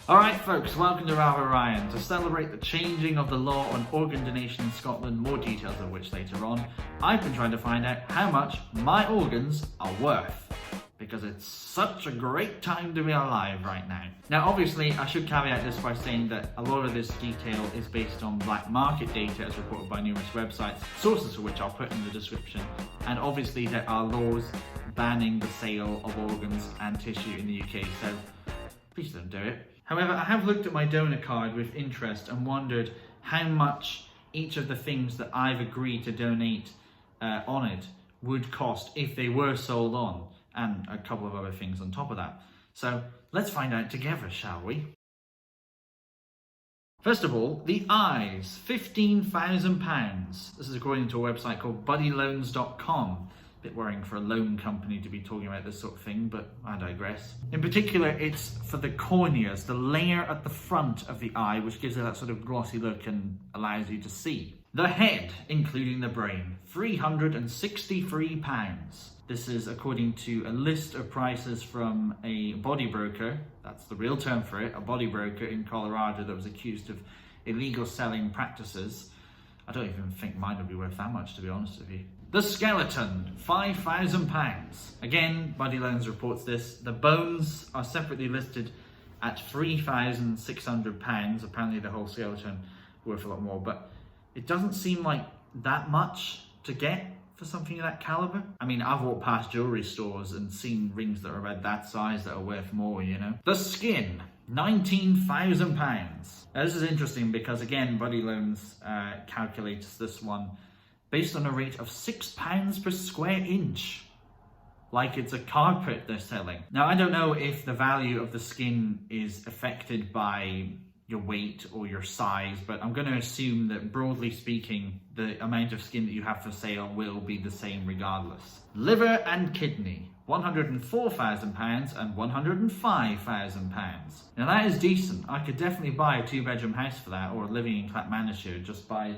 Alright folks, welcome to RatherRyan. To celebrate the changing of the law on organ donation in Scotland, more details of which later on, I've been trying to find out how much my organs are worth. Because it's such a great time to be alive right now. Now obviously I should caveat this by saying that a lot of this detail is based on black market data as reported by numerous websites, sources of which I'll put in the description, and obviously there are laws banning the sale of organs and tissue in the UK, so please don't do it. However, I have looked at my donor card with interest and wondered how much each of the things that I've agreed to donate on it would cost if they were sold on, and a couple of other things on top of that. So let's find out together, shall we? First of all, the eyes, £15,000. This is according to a website called buddyloans.com. Bit worrying for a loan company to be talking about this sort of thing, but I digress. In particular, it's for the corneas, the layer at the front of the eye, which gives it that sort of glossy look and allows you to see. The head, including the brain, £363. This is according to a list of prices from a body broker, that's the real term for it, a body broker in Colorado that was accused of illegal selling practices. I don't even think mine would be worth that much, to be honest with you. The skeleton, £5,000. Again, Buddy Loans reports this. The bones are separately listed at £3,600. Apparently the whole skeleton worth a lot more, but it doesn't seem like that much to get for something of that caliber. I mean, I've walked past jewelry stores and seen rings that are about that size that are worth more, you know. The skin, £19,000. Now, this is interesting because, again, Buddy Loans calculates this one based on a rate of £6 per square inch. Like it's a carpet they're selling. Now, I don't know if the value of the skin is affected by your weight or your size, but I'm going to assume that, broadly speaking, the amount of skin that you have for sale will be the same regardless. Liver and kidney, £104,000 and £105,000. Now that is decent. I could definitely buy a 2-bedroom house for that, or living in Clackmannanshire, just buy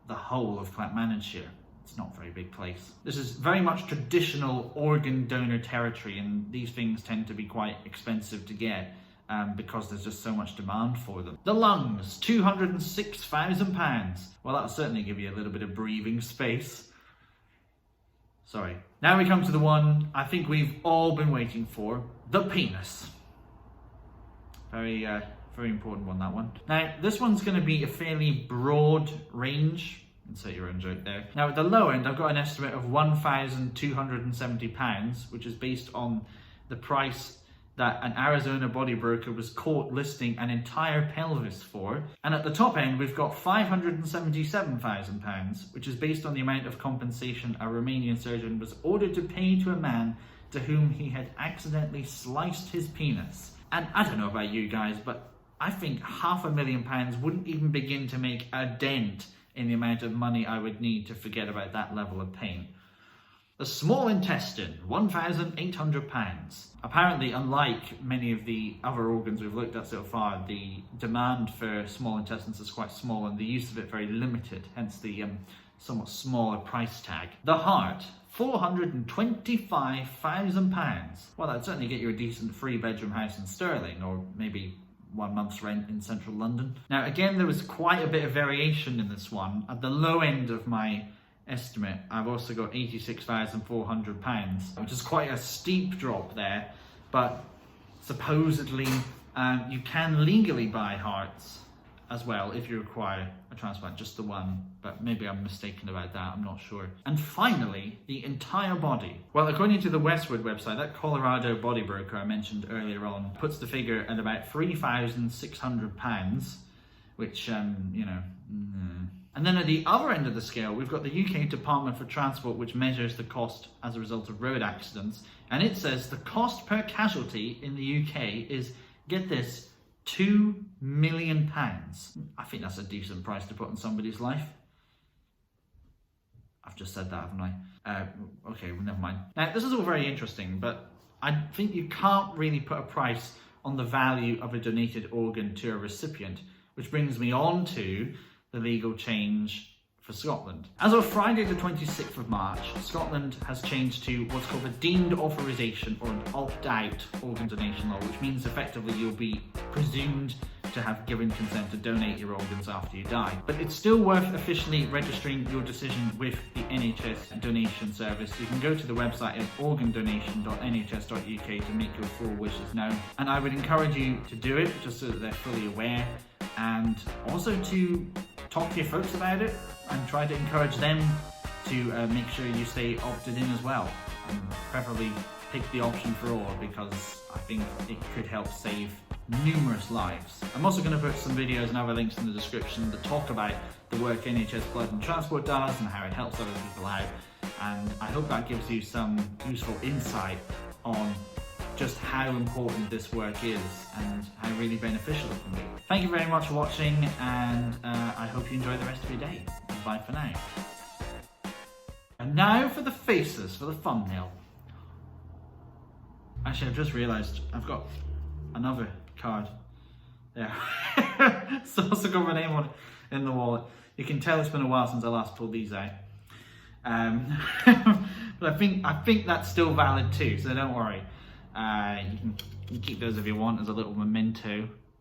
the whole of Clackmannanshire. It's not a very big place. This is very much traditional organ donor territory, and these things tend to be quite expensive to get because there's just so much demand for them. The lungs, £206,000. Well, that'll certainly give you a little bit of breathing space. Sorry. Now we come to the one I think we've all been waiting for, the penis. Very important one, that one. Now, this one's going to be a fairly broad range. Insert your own joke there. Now, at the low end, I've got an estimate of £1,270, which is based on the price that an Arizona body broker was caught listing an entire pelvis for. And at the top end, we've got £577,000, which is based on the amount of compensation a Romanian surgeon was ordered to pay to a man to whom he had accidentally sliced his penis. And I don't know about you guys, but I think £500,000 wouldn't even begin to make a dent in the amount of money I would need to forget about that level of pain. The small intestine, £1,800. Apparently, unlike many of the other organs we've looked at so far, the demand for small intestines is quite small and the use of it very limited, hence the somewhat smaller price tag. The heart, £425,000. Well, that'd certainly get you a decent 3-bedroom house in Stirling, or maybe 1 month's rent in central London. Now, again, there was quite a bit of variation in this one. At the low end of my estimate, I've also got £86,400, which is quite a steep drop there, but supposedly you can legally buy hearts as well if you require a transplant, just the one, but maybe I'm mistaken about that, I'm not sure. And finally, the entire body. Well, according to the Westwood website, that Colorado body broker I mentioned earlier on puts the figure at about £3,600, which, you know, And then at the other end of the scale, we've got the UK Department for Transport, which measures the cost as a result of road accidents. And it says the cost per casualty in the UK is, get this, £2 million. I think that's a decent price to put on somebody's life. I've just said that, haven't I? Okay, well, never mind. Now, this is all very interesting, but I think you can't really put a price on the value of a donated organ to a recipient, which brings me on to the legal change for Scotland. As of Friday the 26th of March, Scotland has changed to what's called a deemed authorisation or an opt-out organ donation law, which means effectively you'll be presumed to have given consent to donate your organs after you die. But it's still worth officially registering your decision with the NHS donation service. You can go to the website at organdonation.nhs.uk to make your full wishes known. And I would encourage you to do it just so that they're fully aware, and also to talk to your folks about it and try to encourage them to make sure you stay opted in as well. And preferably pick the option for all, because I think it could help save numerous lives. I'm also going to put some videos and other links in the description that talk about the work NHS Blood and Transport does and how it helps other people out, and I hope that gives you some useful insight on just how important this work is and how really beneficial it can be. Thank you very much for watching, and I hope you enjoy the rest of your day. Bye for now. And now for the faces for the thumbnail. Actually, I've just realised I've got another card there. It's also got my name on it in the wallet. You can tell it's been a while since I last pulled these out. But I think that's still valid too, so don't worry. You can keep those if you want as a little memento.